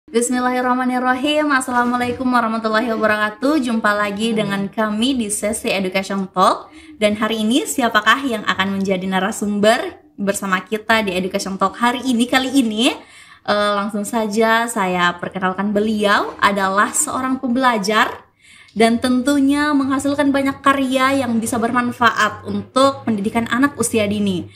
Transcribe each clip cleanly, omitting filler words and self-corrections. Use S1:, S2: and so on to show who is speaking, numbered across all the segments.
S1: Bismillahirrahmanirrahim. Assalamualaikum warahmatullahi wabarakatuh. Jumpa lagi dengan kami di sesi Education Talk. Dan hari ini siapakah yang akan menjadi narasumber bersama kita di Education Talk hari ini? Kali ini langsung saja saya perkenalkan, beliau adalah seorang pembelajar dan tentunya menghasilkan banyak karya yang bisa bermanfaat untuk pendidikan anak usia dini.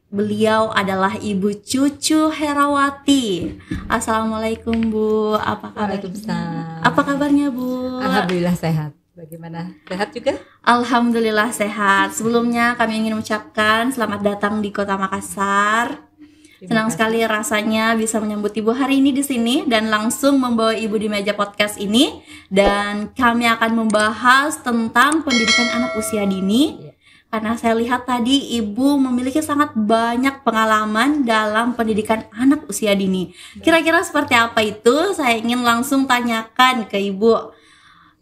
S1: Beliau adalah Ibu Cucu Herawati. Assalamualaikum Bu, apa kabar?
S2: Waalaikumsalam.
S1: Apa kabarnya Bu?
S2: Alhamdulillah sehat. Bagaimana? Sehat juga?
S1: Alhamdulillah sehat. Sebelumnya kami ingin mengucapkan selamat datang di Kota Makassar. Senang sekali rasanya bisa menyambut Ibu hari ini di sini dan langsung membawa Ibu di meja podcast ini, dan kami akan membahas tentang pendidikan anak usia dini. Karena saya lihat tadi Ibu memiliki sangat banyak pengalaman dalam pendidikan anak usia dini. Kira-kira seperti apa itu? Saya ingin langsung tanyakan ke Ibu.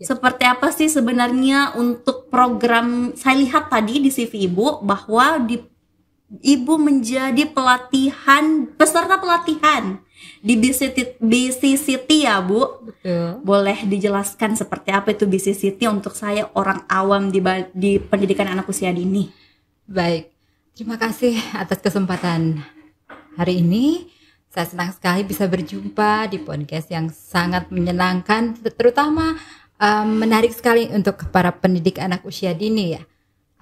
S1: Seperti apa sih sebenarnya untuk program? Saya lihat tadi di CV Ibu bahwa Ibu menjadi peserta pelatihan di BCCT ya Bu?
S2: Betul.
S1: Boleh dijelaskan seperti apa itu BCCT untuk saya orang awam di pendidikan anak usia dini?
S2: Baik, terima kasih atas kesempatan hari ini. Saya senang sekali bisa berjumpa di podcast yang sangat menyenangkan, terutama menarik sekali untuk para pendidik anak usia dini ya.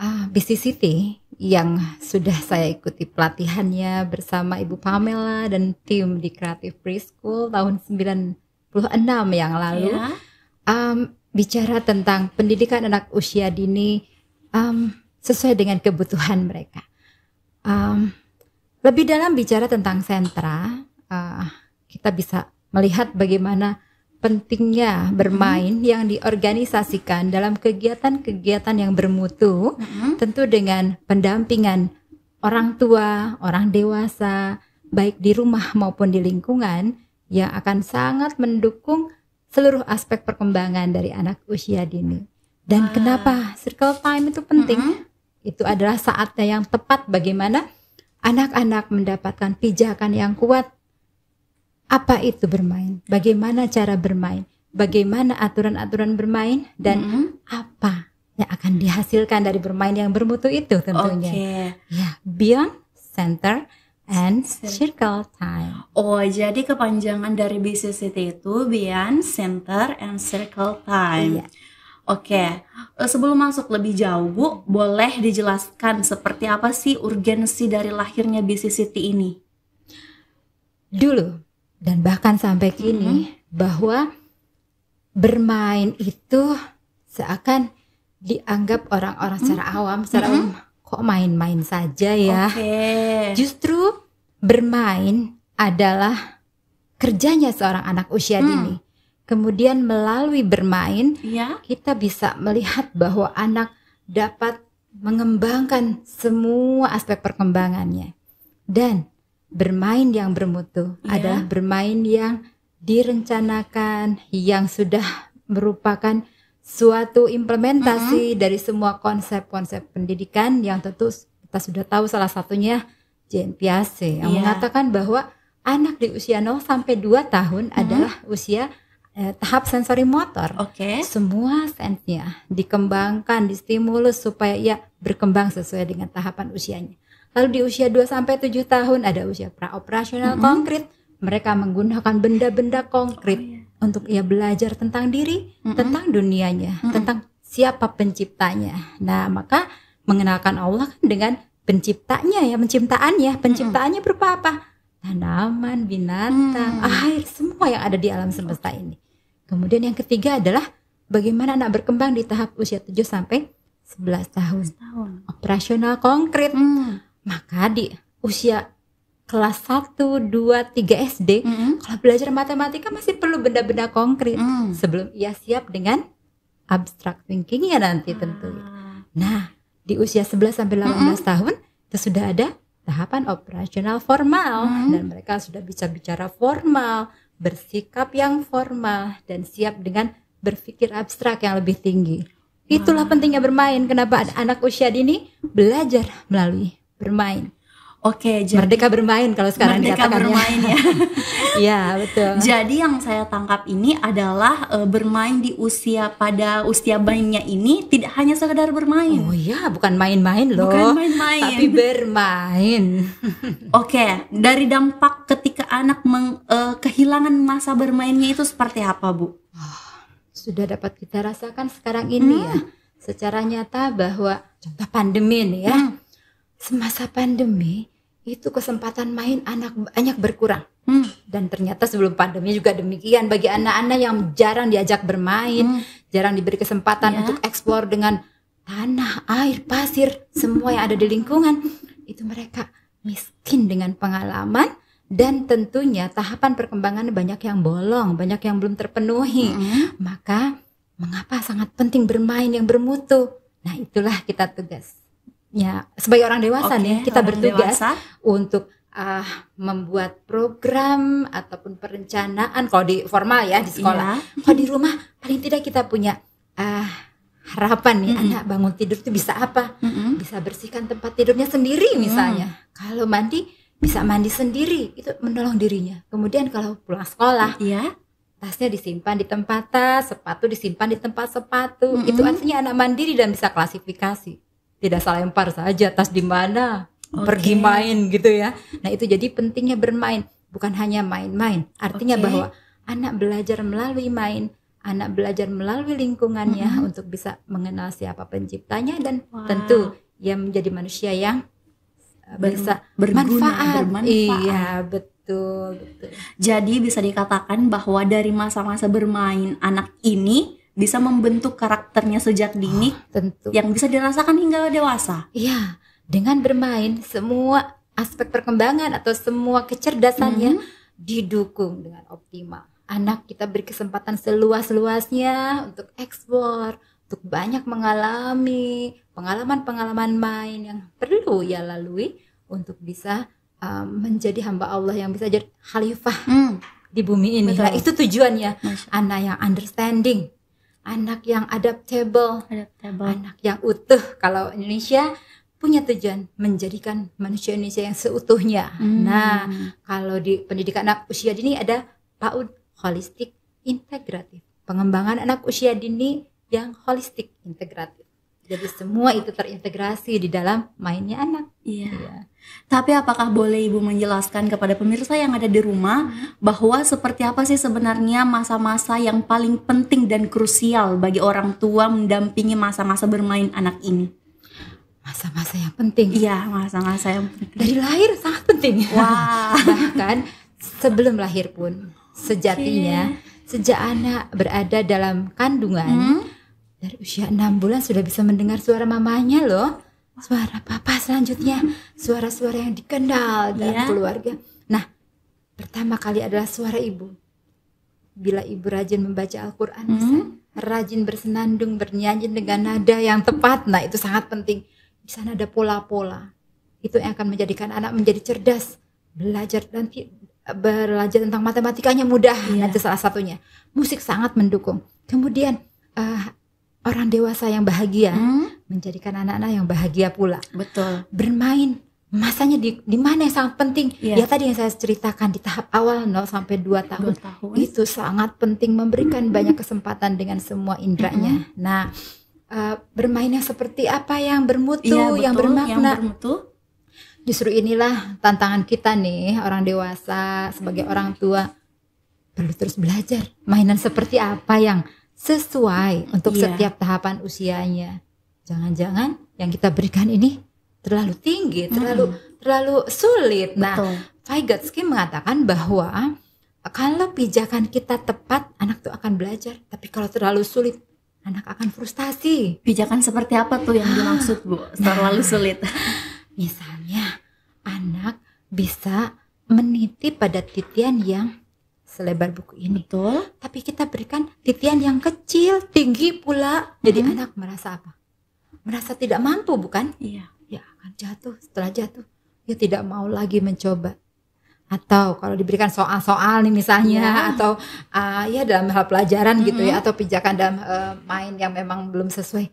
S2: BCCT yang sudah saya ikuti pelatihannya bersama Ibu Pamela dan tim di Creative Preschool tahun 96 yang lalu, bicara tentang pendidikan anak usia dini sesuai dengan kebutuhan mereka. Lebih dalam bicara tentang sentra, kita bisa melihat bagaimana pentingnya bermain yang diorganisasikan dalam kegiatan-kegiatan yang bermutu, tentu dengan pendampingan orang tua, orang dewasa, baik di rumah maupun di lingkungan, yang akan sangat mendukung seluruh aspek perkembangan dari anak usia dini. Dan kenapa circle time itu penting? Itu adalah saatnya yang tepat bagaimana anak-anak mendapatkan pijakan yang kuat. Apa itu bermain? Bagaimana cara bermain? Bagaimana aturan-aturan bermain? Dan apa yang akan dihasilkan dari bermain yang bermutu itu tentunya. Ya, beyond, center, and circle time.
S1: Oh, jadi kepanjangan dari BCCT itu Beyond, Center, and Circle Time.
S2: Iya.
S1: Oke, sebelum masuk lebih jauh Bu, boleh dijelaskan seperti apa sih urgensi dari lahirnya BCCT ini?
S2: Dulu dan bahkan sampai kini, bahwa bermain itu seakan dianggap orang-orang secara awam, kok main-main saja ya. Justru bermain adalah kerjanya seorang anak usia dini. Kemudian melalui bermain, kita bisa melihat bahwa anak dapat mengembangkan semua aspek perkembangannya. Dan bermain yang bermutu adalah bermain yang direncanakan, yang sudah merupakan suatu implementasi dari semua konsep-konsep pendidikan yang tentu kita sudah tahu, salah satunya Jean Piaget yang mengatakan bahwa anak di usia 0 sampai 2 tahun adalah usia tahap sensori motor. Semua sensenya dikembangkan, distimulus supaya ia berkembang sesuai dengan tahapan usianya. Lalu di usia 2 sampai 7 tahun ada usia pra-operasional konkret. Mereka menggunakan benda-benda konkret untuk ia belajar tentang diri, tentang dunianya, tentang siapa penciptanya. Nah, maka mengenalkan Allah kan dengan penciptanya ya, penciptaannya. Penciptaannya berupa apa? Tanaman, binatang, air, semua yang ada di alam semesta ini. Kemudian yang ketiga adalah bagaimana anak berkembang di tahap usia 7 sampai 11 tahun. Operasional konkret. Maka di usia kelas 1, 2, 3 SD, kalau belajar matematika masih perlu benda-benda konkret sebelum ia siap dengan abstract thinking-nya nanti tentunya. Nah, di usia 11 sampai 18 tahun itu sudah ada tahapan operasional formal dan mereka sudah bisa bicara formal, bersikap yang formal dan siap dengan berpikir abstrak yang lebih tinggi. Itulah pentingnya bermain. Kenapa anak usia dini belajar melalui bermain.
S1: Oke, jadi
S2: Merdeka bermain kalau sekarang
S1: merdeka
S2: dikatakannya.
S1: bermain ya.
S2: Iya, betul.
S1: Jadi yang saya tangkap ini adalah bermain pada usia bayinya ini tidak hanya sekedar bermain.
S2: Oh iya, bukan main-main loh.
S1: Bukan main-main.
S2: Tapi bermain.
S1: Oke, dari dampak ketika anak kehilangan masa bermainnya itu seperti apa, Bu?
S2: Sudah dapat kita rasakan sekarang ini ya. Secara nyata bahwa contoh pandemi nih ya. Semasa pandemi itu kesempatan main anak banyak berkurang. Dan ternyata sebelum pandemi juga demikian bagi anak-anak yang jarang diajak bermain, jarang diberi kesempatan untuk eksplor dengan tanah, air, pasir, semua yang ada di lingkungan. Itu mereka miskin dengan pengalaman dan tentunya tahapan perkembangan banyak yang bolong, banyak yang belum terpenuhi. Maka mengapa sangat penting bermain yang bermutu? Nah, itulah kita tugas. Ya, sebagai orang dewasa nih, kita bertugas untuk membuat program ataupun perencanaan kalau di formal ya di sekolah. Kalau di rumah paling tidak kita punya harapan nih anak bangun tidur itu bisa apa? Bisa bersihkan tempat tidurnya sendiri misalnya. Kalau mandi bisa mandi sendiri, itu menolong dirinya. Kemudian kalau pulang sekolah, tasnya disimpan di tempat tas, sepatu disimpan di tempat sepatu. Itu artinya anak mandiri dan bisa klasifikasi. Tidak salah lempar saja tas di mana, pergi main gitu ya. Nah, itu jadi pentingnya bermain, bukan hanya main-main. Artinya bahwa anak belajar melalui main, anak belajar melalui lingkungannya untuk bisa mengenal siapa penciptanya dan tentu ia menjadi manusia yang bisa bermanfaat. Iya, betul.
S1: Jadi bisa dikatakan bahwa dari masa-masa bermain anak ini bisa membentuk karakternya sejak dini,
S2: tentu.
S1: Yang bisa dirasakan hingga dewasa.
S2: Iya, dengan bermain semua aspek perkembangan atau semua kecerdasannya didukung dengan optimal. Anak kita beri kesempatan seluas-luasnya untuk eksplor, untuk banyak mengalami pengalaman-pengalaman main yang perlu ia lalui untuk bisa menjadi hamba Allah yang bisa jadi khalifah di bumi ini. Nah, itu tujuannya. Anak yang understanding, anak yang adaptable, anak yang utuh. Kalau Indonesia punya tujuan menjadikan manusia Indonesia yang seutuhnya. Nah, kalau di pendidikan anak usia dini ada PAUD, holistik integratif, pengembangan anak usia dini yang holistik integratif. Jadi semua itu terintegrasi di dalam mainnya anak.
S1: Iya. Tapi apakah boleh Ibu menjelaskan kepada pemirsa yang ada di rumah bahwa seperti apa sih sebenarnya masa-masa yang paling penting dan krusial bagi orang tua mendampingi masa-masa bermain anak ini?
S2: Masa-masa yang penting.
S1: Iya, masa-masa yang penting.
S2: Dari lahir sangat penting.
S1: Wah.
S2: Bahkan sebelum lahir pun sejatinya sejak anak berada dalam kandungan dari usia 6 bulan sudah bisa mendengar suara mamanya loh, suara papa selanjutnya, suara-suara yang dikenal dalam keluarga. Nah, pertama kali adalah suara ibu. Bila ibu rajin membaca Al-Quran, rajin bersenandung, bernyanyi dengan nada yang tepat, nah itu sangat penting. Di sana ada pola-pola, itu yang akan menjadikan anak menjadi cerdas, belajar tentang matematikanya mudah. Nah, itu salah satunya. Musik sangat mendukung. Kemudian orang dewasa yang bahagia menjadikan anak-anak yang bahagia pula.
S1: Betul.
S2: Bermain masanya di mana yang sangat penting. Ya tadi yang saya ceritakan di tahap awal 0 sampai 2 tahun. Itu sangat penting, memberikan banyak kesempatan dengan semua indranya. Nah, bermainnya seperti apa yang bermutu, yang bermakna.
S1: Yang bermutu.
S2: Justru inilah tantangan kita nih, orang dewasa sebagai orang tua perlu terus belajar mainan seperti apa yang sesuai untuk setiap tahapan usianya. Jangan-jangan yang kita berikan ini terlalu tinggi, terlalu sulit. Nah, Vygotsky mengatakan bahwa kalau pijakan kita tepat, anak tuh akan belajar. Tapi kalau terlalu sulit, anak akan frustasi.
S1: Pijakan seperti apa tuh yang dimaksud, Bu? Terlalu sulit.
S2: Misalnya, anak bisa meniti pada titian yang selebar buku ini.
S1: Betul.
S2: Tapi kita berikan titian yang kecil, tinggi pula. Jadi anak merasa apa? Merasa tidak mampu, bukan?
S1: Iya.
S2: Ya akan jatuh. Setelah jatuh, dia tidak mau lagi mencoba. Atau kalau diberikan soal-soal nih misalnya, atau ya dalam hal pelajaran gitu ya, atau pijakan dalam main yang memang belum sesuai.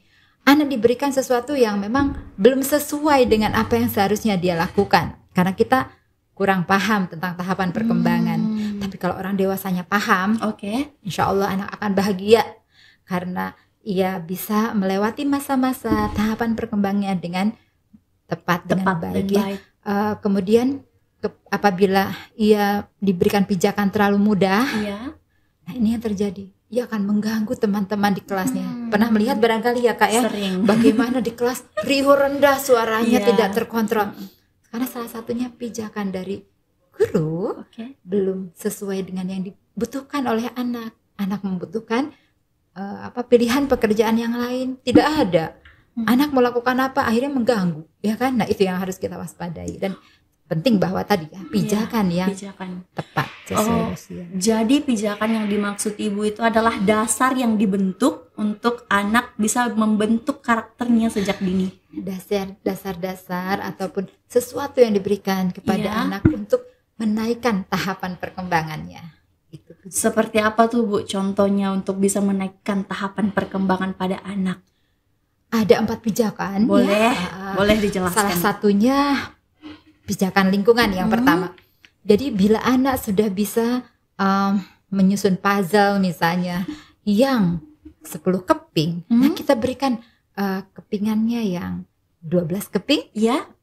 S2: Anak diberikan sesuatu yang memang belum sesuai dengan apa yang seharusnya dia lakukan. karena kita kurang paham tentang tahapan perkembangan. Tapi kalau orang dewasanya paham, insya Allah anak akan bahagia karena ia bisa melewati masa-masa tahapan perkembangannya dengan tepat dengan baik. Kemudian apabila ia diberikan pijakan terlalu mudah, nah ini yang terjadi. Ia akan mengganggu teman-teman di kelasnya. Pernah melihat barangkali ya Kak ya,
S1: sering.
S2: Bagaimana di kelas riuh rendah suaranya tidak terkontrol. Karena salah satunya pijakan dari guru belum sesuai dengan yang dibutuhkan oleh anak. Anak membutuhkan pilihan pekerjaan yang lain, tidak ada. Anak melakukan apa akhirnya mengganggu, ya kan? Nah itu yang harus kita waspadai dan penting bahwa tadi ya pijakan yang tepat sesuai usia. Jadi
S1: pijakan yang dimaksud ibu itu adalah dasar yang dibentuk untuk anak bisa membentuk karakternya sejak dini. Dasar-dasar ataupun sesuatu yang diberikan kepada anak untuk menaikkan tahapan perkembangannya. Itu. Seperti apa tuh Bu contohnya untuk bisa menaikkan tahapan perkembangan pada anak?
S2: Ada 4 pijakan.
S1: Boleh dijelaskan.
S2: Salah satunya pijakan lingkungan yang pertama. Jadi bila anak sudah bisa menyusun puzzle misalnya yang 10 keping, nah kita berikan kepingannya yang 12 keping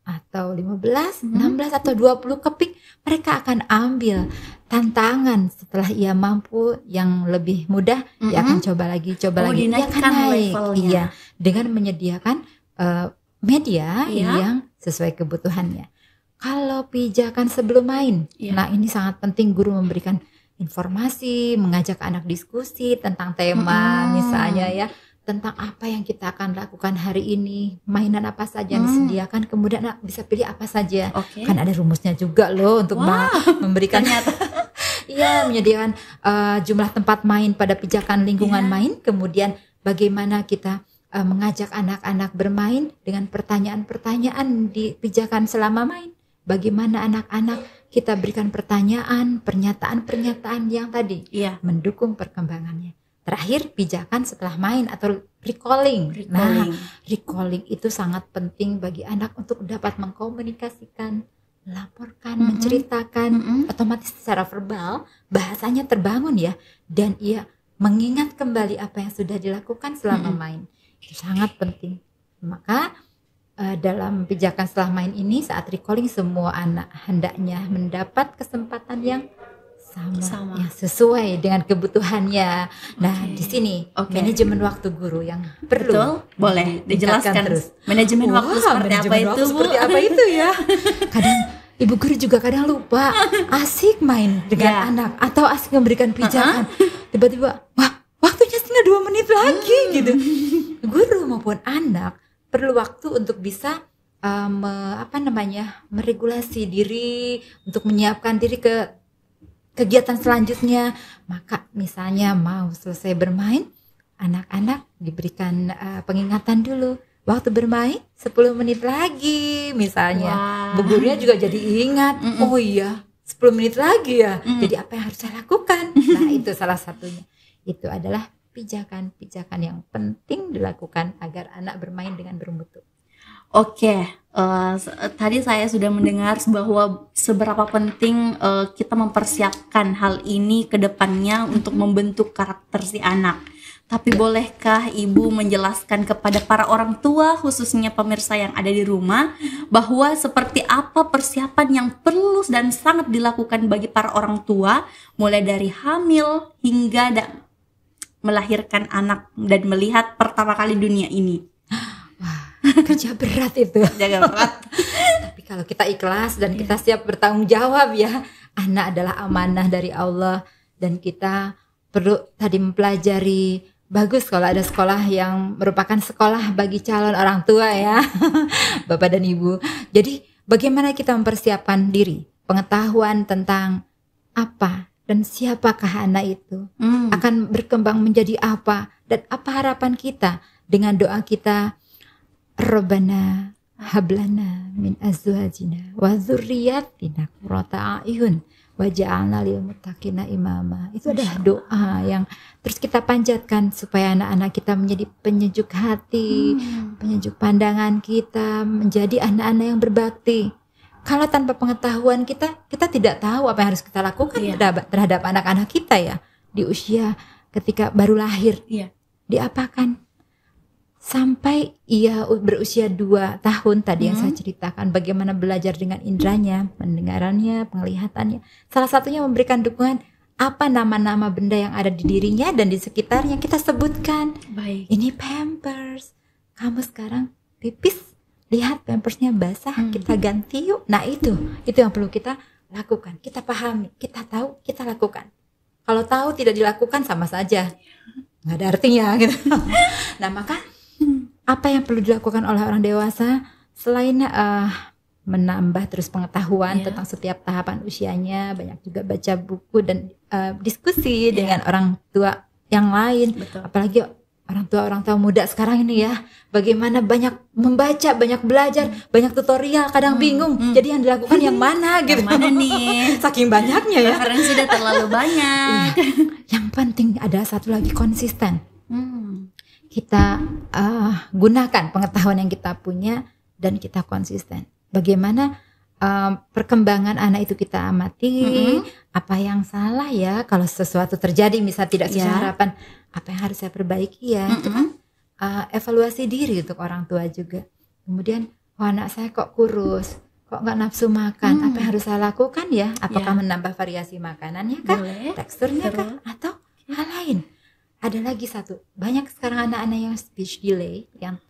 S2: atau 15, 16 atau 20 keping, mereka akan ambil tantangan setelah ia mampu yang lebih mudah, dia akan coba lagi, dia akan naik dengan menyediakan media yang sesuai kebutuhannya. Kalau pijakan sebelum main, nah ini sangat penting guru memberikan informasi, mengajak anak diskusi tentang tema misalnya ya, tentang apa yang kita akan lakukan hari ini, mainan apa saja yang disediakan, kemudian anak bisa pilih apa saja. Kan ada rumusnya juga loh untuk memberikan menyediakan jumlah tempat main pada pijakan lingkungan main, kemudian bagaimana kita mengajak anak-anak bermain dengan pertanyaan-pertanyaan di pijakan selama main. Bagaimana anak-anak kita berikan pertanyaan, pernyataan-pernyataan yang tadi mendukung perkembangannya. Terakhir pijakan setelah main atau recalling. Nah, recalling itu sangat penting bagi anak untuk dapat mengkomunikasikan, melaporkan, menceritakan, otomatis secara verbal bahasanya terbangun ya, dan ia mengingat kembali apa yang sudah dilakukan selama main. Itu sangat penting. Maka dalam pijakan setelah main ini saat recalling semua anak hendaknya mendapat kesempatan yang sama. Yang sesuai dengan kebutuhannya. Nah, di sini manajemen waktu guru yang perlu.
S1: Boleh dijelaskan terus. Manajemen waktu seperti apa itu ya?
S2: Kadang ibu guru juga kadang lupa asik main dengan anak atau asik memberikan pijakan. Tiba-tiba, waktunya tinggal 2 menit lagi gitu. Guru maupun anak perlu waktu untuk bisa meregulasi diri, untuk menyiapkan diri ke kegiatan selanjutnya. Maka misalnya mau selesai bermain, anak-anak diberikan pengingatan dulu. Waktu bermain 10 menit lagi misalnya. Bu gurunya juga jadi ingat, oh iya 10 menit lagi ya. Jadi apa yang harus saya lakukan? Nah itu salah satunya. Itu adalah pijakan-pijakan yang penting dilakukan agar anak bermain dengan bermutu.
S1: Tadi saya sudah mendengar bahwa seberapa penting kita mempersiapkan hal ini ke depannya untuk membentuk karakter si anak. Tapi bolehkah Ibu menjelaskan kepada para orang tua, khususnya pemirsa yang ada di rumah, bahwa seperti apa persiapan yang perlu dan sangat dilakukan bagi para orang tua, mulai dari hamil hingga melahirkan anak dan melihat pertama kali dunia ini?
S2: Kerja berat itu. Tapi kalau kita ikhlas dan kita siap bertanggung jawab ya, anak adalah amanah dari Allah dan kita perlu tadi mempelajari. Bagus kalau ada sekolah yang merupakan sekolah bagi calon orang tua ya, Bapak dan Ibu. Jadi bagaimana kita mempersiapkan diri, pengetahuan tentang apa dan siapakah anak itu, akan berkembang menjadi apa, dan apa harapan kita dengan doa kita, Rabbana hablana min azwajina wa dzurriyyatina qurrata a'yun waj'alna lil muttaqina imama. Itu adalah doa yang terus kita panjatkan supaya anak-anak kita menjadi penyejuk hati, penyejuk pandangan kita, menjadi anak-anak yang berbakti. Kalau tanpa pengetahuan kita tidak tahu apa yang harus kita lakukan terhadap anak-anak kita ya di usia ketika baru lahir. Diapakan? Sampai ia berusia 2 tahun tadi yang saya ceritakan, bagaimana belajar dengan indranya, pendengarannya, penglihatannya. Salah satunya memberikan dukungan apa nama-nama benda yang ada di dirinya dan di sekitarnya, kita sebutkan.
S1: Baik.
S2: Ini pampers, kamu sekarang pipis, lihat pampersnya basah, kita ganti yuk. Nah itu yang perlu kita lakukan, kita pahami, kita tahu, kita lakukan. Kalau tahu tidak dilakukan sama saja, nggak ada artinya gitu. Nah maka apa yang perlu dilakukan oleh orang dewasa selain menambah terus pengetahuan tentang setiap tahapan usianya, banyak juga baca buku dan diskusi dengan orang tua yang lain.
S1: Betul.
S2: Apalagi orang tua muda sekarang ini ya, bagaimana banyak membaca, banyak belajar, banyak tutorial, kadang bingung. Jadi yang dilakukan yang mana gitu.
S1: Yang mana nih?
S2: Saking banyaknya ya.
S1: Referensi sudah terlalu banyak.
S2: Yang penting ada satu lagi, konsisten. Kita gunakan pengetahuan yang kita punya dan kita konsisten. Bagaimana perkembangan anak itu kita amati, apa yang salah ya kalau sesuatu terjadi misal tidak sesuai harapan, apa yang harus saya perbaiki ya. Itu kan evaluasi diri untuk orang tua juga. Kemudian anak saya kok kurus, kok nggak nafsu makan, apa yang harus saya lakukan ya? Apakah menambah variasi makanannya kah, teksturnya kah, atau hal lain? Ada lagi satu, banyak sekarang anak-anak yang speech delay, yang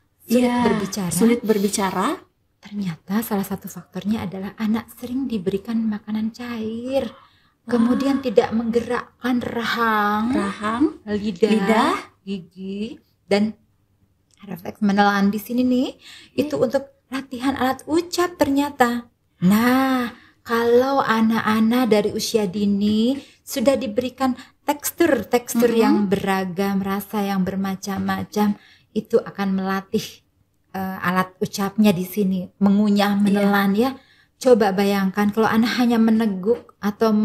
S2: sulit berbicara. Ternyata salah satu faktornya adalah anak sering diberikan makanan cair, kemudian tidak menggerakkan rahang, lidah, gigi, dan refleks menelan di sini nih. Itu untuk latihan alat ucap ternyata. Nah, kalau anak-anak dari usia dini sudah diberikan tekstur yang beragam, rasa yang bermacam-macam, itu akan melatih alat ucapnya di sini, mengunyah, menelan ya. Coba bayangkan kalau anak hanya meneguk atau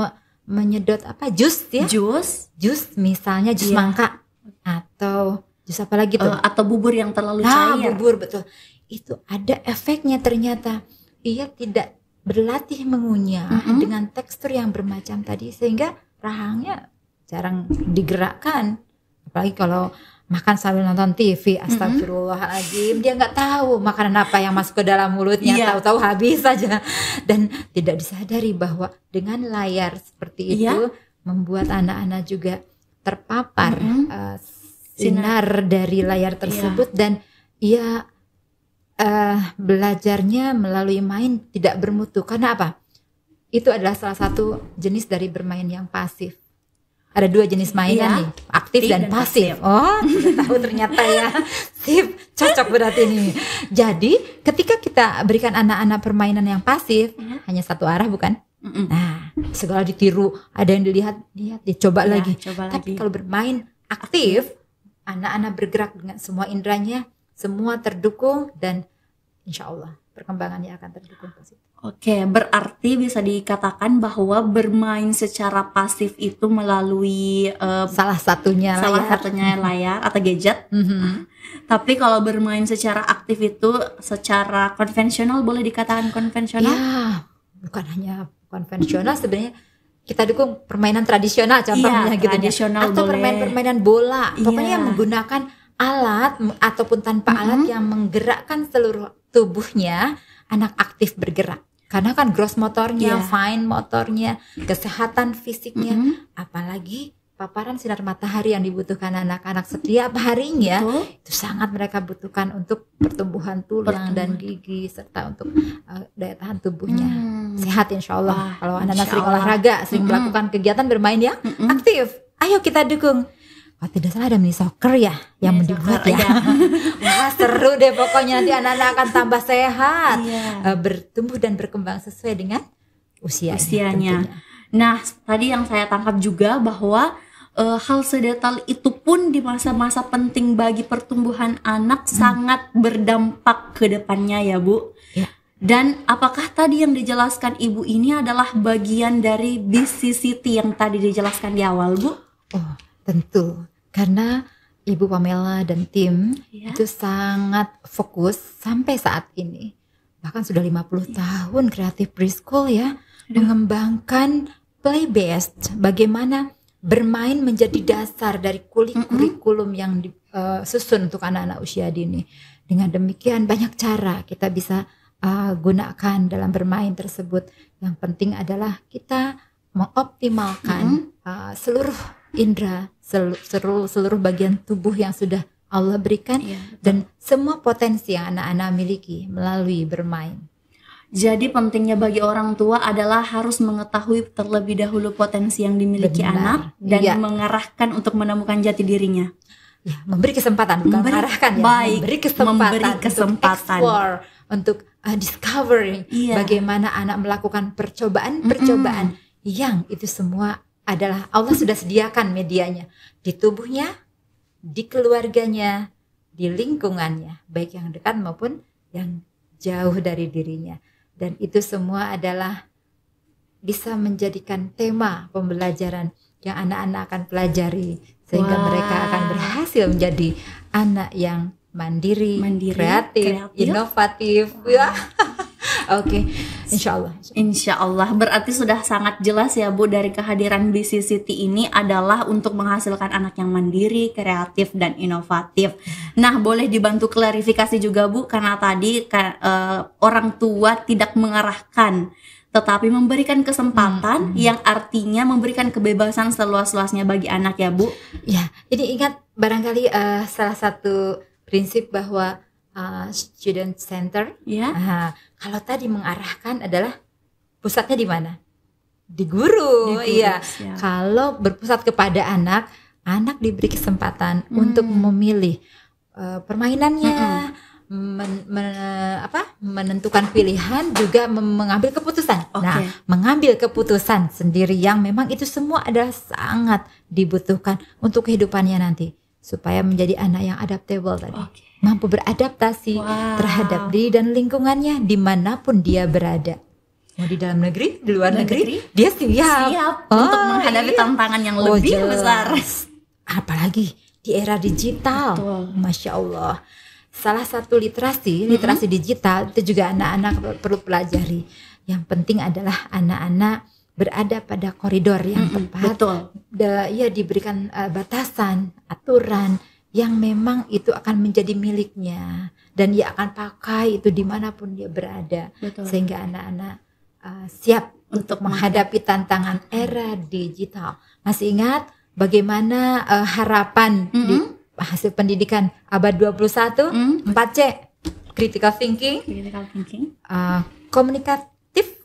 S2: menyedot jus ya. Jus misalnya jus mangga atau jus apa lagi tuh?
S1: Atau bubur yang terlalu cair.
S2: Bubur, betul. Itu ada efeknya ternyata. Ia tidak berlatih mengunyah dengan tekstur yang bermacam tadi, sehingga rahangnya jarang digerakkan. Apalagi kalau makan sambil nonton TV, astagfirullahaladzim, dia nggak tahu makanan apa yang masuk ke dalam mulutnya, tahu-tahu habis saja. Dan tidak disadari bahwa dengan layar seperti itu membuat anak-anak juga terpapar sinar dari layar tersebut, dan ia belajarnya melalui main tidak bermutu. Karena apa? Itu adalah salah satu jenis dari bermain yang pasif. Ada 2 jenis mainan nih, aktif dan pasif. Oh, tidak tahu ternyata ya. Sip, cocok berarti nih. Jadi, ketika kita berikan anak-anak permainan yang pasif, hanya satu arah bukan? Nah, segala ditiru, ada yang dilihat, dicoba lagi. Tapi kalau bermain aktif, anak-anak bergerak dengan semua indranya, semua terdukung, dan insya Allah perkembangannya akan terdukung positif.
S1: Oke, berarti bisa dikatakan bahwa bermain secara pasif itu melalui
S2: salah satunya
S1: layar atau gadget. Tapi kalau bermain secara aktif itu secara konvensional, boleh dikatakan konvensional?
S2: Ya, bukan hanya konvensional, sebenarnya kita dukung permainan tradisional contohnya gitu ya. Atau permainan bola. Pokoknya yang menggunakan alat ataupun tanpa alat yang menggerakkan seluruh tubuhnya, anak aktif bergerak. Karena kan gross motornya, fine motornya, kesehatan fisiknya, apalagi paparan sinar matahari yang dibutuhkan anak-anak setiap harinya, itu sangat mereka butuhkan untuk pertumbuhan tulang dan gigi, serta untuk daya tahan tubuhnya. Sehat insya Allah. Kalau anak-anak sering olahraga, sering melakukan kegiatan bermain yang aktif, ayo kita dukung. Oh, tidak salah ada mini soccer ya yang dibuat ya. Wah, seru deh pokoknya, nanti anak-anak akan tambah sehat, bertumbuh dan berkembang sesuai dengan usianya. Tentunya.
S1: Nah, tadi yang saya tangkap juga bahwa hal sedetail itu pun di masa-masa penting bagi pertumbuhan anak sangat berdampak ke depannya ya Bu. Dan apakah tadi yang dijelaskan Ibu ini adalah bagian dari BCCT yang tadi dijelaskan di awal Bu?
S2: Oh, tentu. Karena Ibu Pamela dan tim itu sangat fokus sampai saat ini bahkan sudah 50 tahun kreatif preschool ya, mengembangkan play based, bagaimana bermain menjadi dasar dari kurikulum yang disusun untuk anak-anak usia dini. Dengan demikian banyak cara kita bisa gunakan dalam bermain tersebut. Yang penting adalah kita mengoptimalkan seluruh indera, seluruh bagian tubuh yang sudah Allah berikan, dan semua potensi yang anak-anak miliki melalui bermain.
S1: Jadi pentingnya bagi orang tua adalah harus mengetahui terlebih dahulu potensi yang dimiliki anak dan mengarahkan untuk menemukan jati dirinya.
S2: Ya, memberi kesempatan, bukan mengarahkan ya. Memberi kesempatan untuk discovering bagaimana anak melakukan percobaan yang itu semua adalah Allah sudah sediakan medianya di tubuhnya, di keluarganya, di lingkungannya, baik yang dekat maupun yang jauh dari dirinya. Dan itu semua adalah bisa menjadikan tema pembelajaran yang anak-anak akan pelajari, sehingga mereka akan berhasil menjadi anak yang mandiri, kreatif, inovatif. Oke, Insya Allah. Berarti sudah sangat jelas ya Bu, dari kehadiran BCCT ini adalah untuk menghasilkan anak yang mandiri, kreatif, dan inovatif. Nah, boleh dibantu klarifikasi juga Bu, karena tadi orang tua tidak mengarahkan, tetapi memberikan kesempatan yang artinya memberikan kebebasan seluas-luasnya bagi anak ya Bu. Ya, jadi ingat barangkali salah satu prinsip bahwa student center. Kalau tadi mengarahkan adalah pusatnya di mana? Di guru. Iya. Kalau berpusat kepada anak diberi kesempatan untuk memilih permainannya, menentukan pilihan, juga mengambil keputusan. Nah, mengambil keputusan sendiri yang memang itu semua adalah sangat dibutuhkan untuk kehidupannya nanti, supaya menjadi anak yang adaptable tadi. Mampu beradaptasi terhadap diri dan lingkungannya dimanapun dia berada. Mau di dalam negeri, di luar negeri, dia siap
S1: untuk menghadapi tantangan yang lebih besar.
S2: Apalagi di era digital. Masya Allah. Salah satu literasi digital itu juga anak-anak perlu pelajari. Yang penting adalah anak-anak berada pada koridor yang tepat. Ia diberikan batasan, aturan yang memang itu akan menjadi miliknya, dan ia akan pakai itu dimanapun dia berada. Sehingga anak-anak siap untuk menghadapi tantangan era digital. Masih ingat bagaimana harapan di hasil pendidikan abad 21? 4C, critical thinking,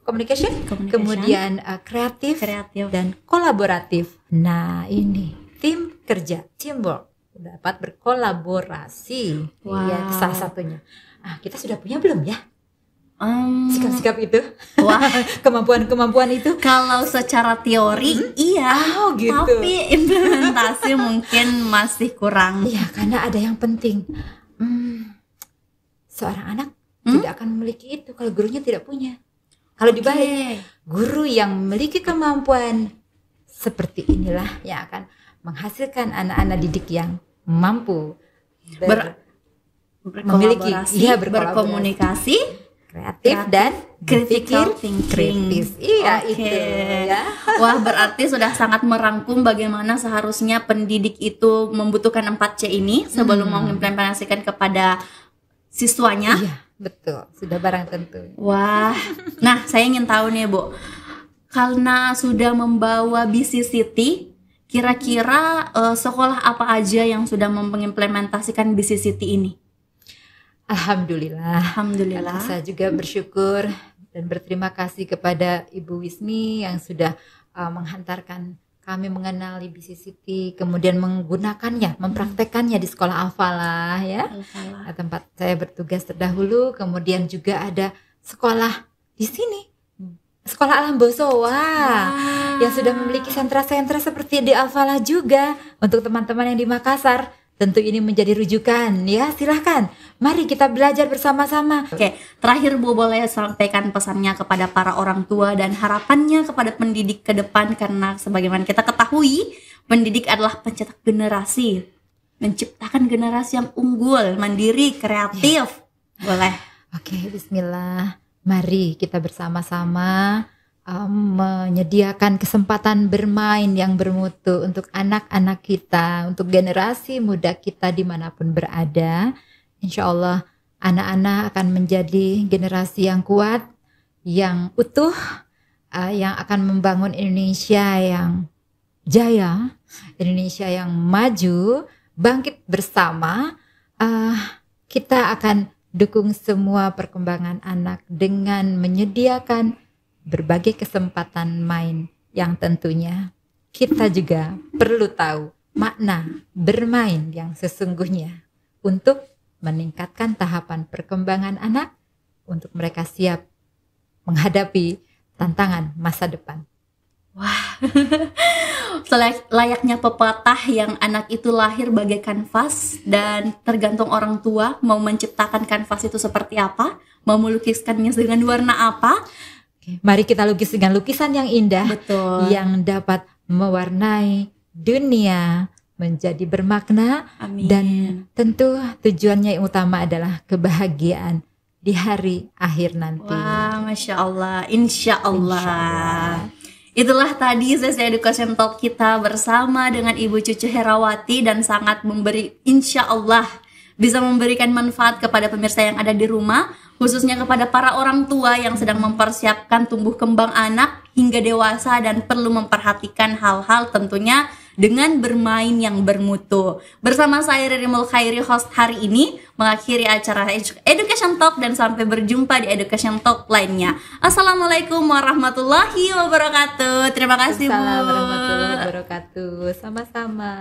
S2: communication, kemudian kreatif, dan kolaboratif. Nah, ini tim kerja, teamwork, dapat berkolaborasi. Ya, salah satunya. Kita sudah punya belum ya sikap-sikap itu? Kemampuan itu?
S1: Kalau secara teori iya,
S2: gitu.
S1: Tapi implementasi mungkin masih kurang.
S2: Iya, karena ada yang penting. Seorang anak tidak akan memiliki itu kalau gurunya tidak punya. Kalau dibalik, guru yang memiliki kemampuan seperti inilah yang akan menghasilkan anak-anak didik yang mampu
S1: berkomunikasi,
S2: kreatif dan
S1: critical thinking.
S2: Itu ya.
S1: Wah, berarti sudah sangat merangkum bagaimana seharusnya pendidik itu membutuhkan 4C ini sebelum mengimplementasikan kepada siswanya.
S2: Iya, betul. Sudah barang tentu.
S1: Wah. Nah, saya ingin tahu nih, Bu. Karena sudah membawa BCCT, kira-kira sekolah apa aja yang sudah mengimplementasikan BCCT ini?
S2: Alhamdulillah. Saya juga bersyukur dan berterima kasih kepada Ibu Wismi yang sudah menghantarkan kami mengenali BCCT, kemudian menggunakannya, mempraktekannya di sekolah Al-Falah ya. Tempat saya bertugas terdahulu, kemudian juga ada sekolah di sini. Sekolah Alam Bosowa yang sudah memiliki sentra-sentra seperti di Al-Falah juga. Untuk teman-teman yang di Makassar, tentu ini menjadi rujukan ya. Silahkan, mari kita belajar bersama-sama.
S1: Oke, terakhir Bu, boleh sampaikan pesannya kepada para orang tua dan harapannya kepada pendidik ke depan, karena sebagaimana kita ketahui, pendidik adalah pencetak generasi, menciptakan generasi yang unggul, mandiri, kreatif. Boleh.
S2: Oke, bismillah. Mari kita bersama-sama menyediakan kesempatan bermain yang bermutu untuk anak-anak kita, untuk generasi muda kita dimanapun berada. Insya Allah anak-anak akan menjadi generasi yang kuat, yang utuh, yang akan membangun Indonesia yang jaya, Indonesia yang maju, bangkit bersama. Kita akan dukung semua perkembangan anak dengan menyediakan berbagai kesempatan main yang tentunya kita juga perlu tahu makna bermain yang sesungguhnya untuk meningkatkan tahapan perkembangan anak untuk mereka siap menghadapi tantangan masa depan.
S1: Wah, layaknya pepatah yang anak itu lahir bagai kanvas dan tergantung orang tua mau menciptakan kanvas itu seperti apa, mau melukiskannya dengan warna apa.
S2: Mari kita lukis dengan lukisan yang indah.
S1: Betul.
S2: Yang dapat mewarnai dunia menjadi bermakna.
S1: Amin.
S2: Dan tentu tujuannya yang utama adalah kebahagiaan di hari akhir nanti.
S1: Wah, Masya Allah, Insya Allah. Itulah tadi sesi Education Talk kita bersama dengan Ibu Cucu Herawati dan sangat insya Allah bisa memberikan manfaat kepada pemirsa yang ada di rumah, khususnya kepada para orang tua yang sedang mempersiapkan tumbuh kembang anak hingga dewasa dan perlu memperhatikan hal-hal tentunya dengan bermain yang bermutu. Bersama saya Riri Mulkhairi, host hari ini, mengakhiri acara Education Talk dan sampai berjumpa di Education Talk lainnya. Assalamualaikum warahmatullahi wabarakatuh. Terima kasih Bu.
S2: Assalamualaikum warahmatullahi wabarakatuh. Sama-sama.